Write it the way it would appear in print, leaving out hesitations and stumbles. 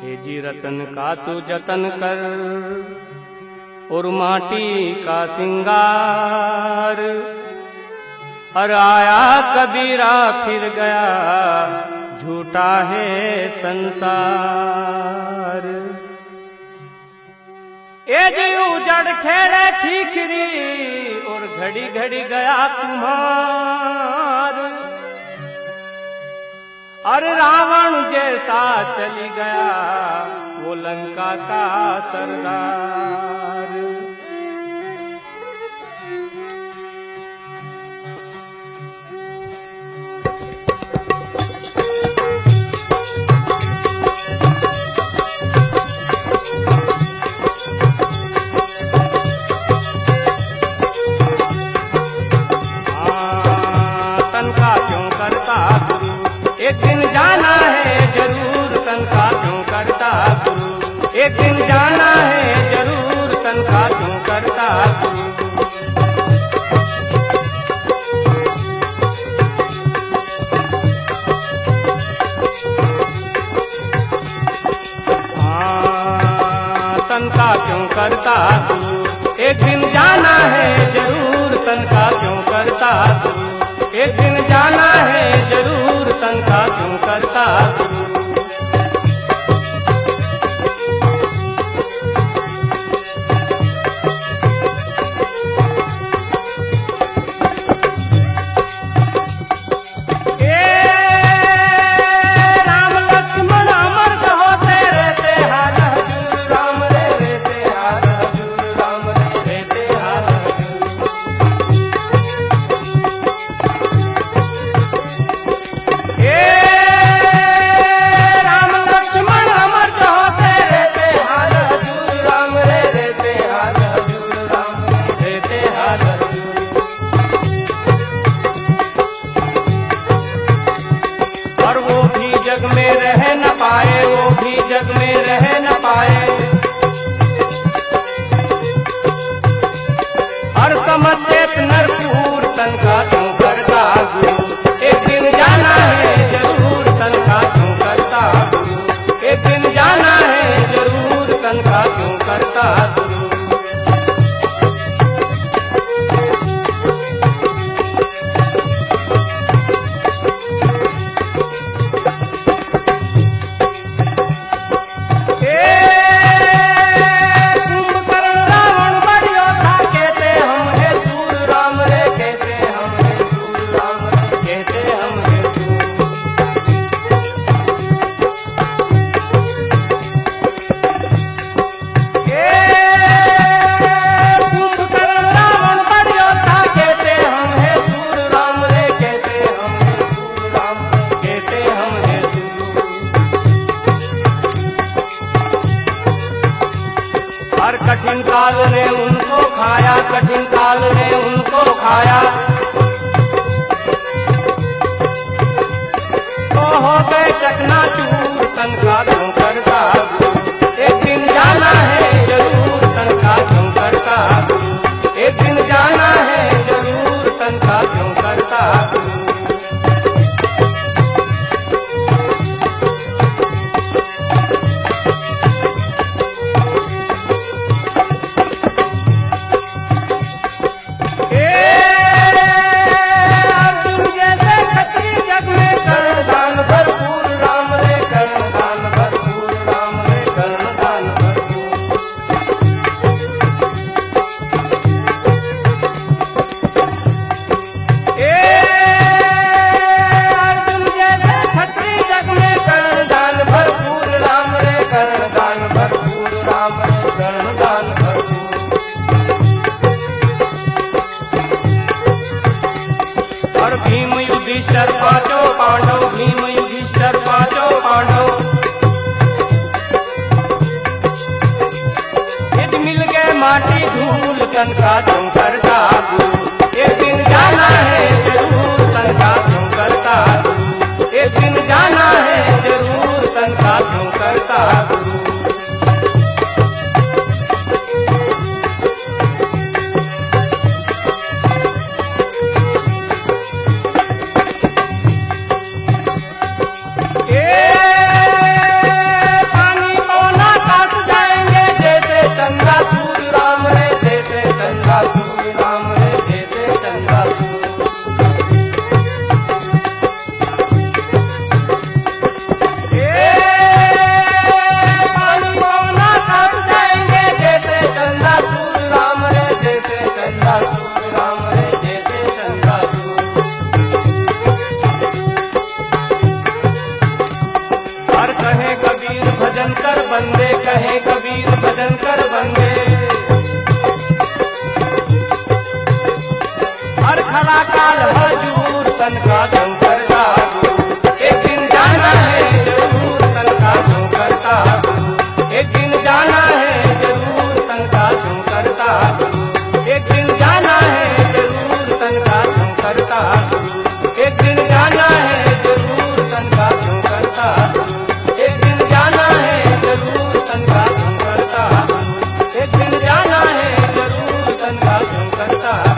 हे जी रतन का तू जतन कर और माटी का सिंगार। हर आया कबीरा फिर गया झूठा है संसार। ए जी उजड़ खेड़े ठीकरी और घड़ी घड़ी गया कुम्हार। और रावण जैसा चली गया वो लंका का सरदार। तन का क्यों करता गुरु, एक दिन जाना है जरूर। तन का क्यों करता गुरु, एक दिन जाना है जरूर। तन का क्यों करता गुरु। तन का क्यों करता गुरु, एक दिन जाना है जरूर। तन का क्यों करता गुरु, एक दिन जाना है जरूर। तन का क्यों करता गुरु। जग में रह न पाए, वो भी जग में रह न पाए। हर समचेत नरपूर तन का क्यों करता गुरु, एक दिन जाना है जरूर। तन का क्यों करता गुरु, एक दिन जाना है जरूर। तन का क्यों करता गुरु। कठिन काल ने उनको खाया, कठिन काल ने उनको खाया। तो हो गए चकनाचूर। तन का क्यों करता गुरु, एक दिन जाना है जरूर। तन का क्यों करता गुरु, एक दिन जाना है जरूर। तन का क्यों करता गुरु। और भीम युधिष्ठिर पांचों पांडव, भीम युधिष्ठिर पांचों पांडव। यदि मिल गए माटी धूल। तन का क्यों करता गुरु, एक दिन जाना है जरूर। तन का क्यों करता गुरु, एक दिन जाना है जरूर। तन का क्यों करता गुरु। पानी कहे कबीर भजन कर बंदे, कहे कबीर भजन कर बंदे। हर खड़ा काल हजूर तन का धूम करता गुरु, एक दिन जाना है जरूर तन का धूम करता गुरु, एक दिन जाना है जरूर तन का धूम करता गुरु, एक दिन जाना है जरूर तन का धूम करता गुरु, एक दिन जाना है जरूर तन का धूम करता गुरु, एक दिन जाना है जरूर तन का धूम करता गुरु, एक दिन जाना है जरूर तन का धूम करता।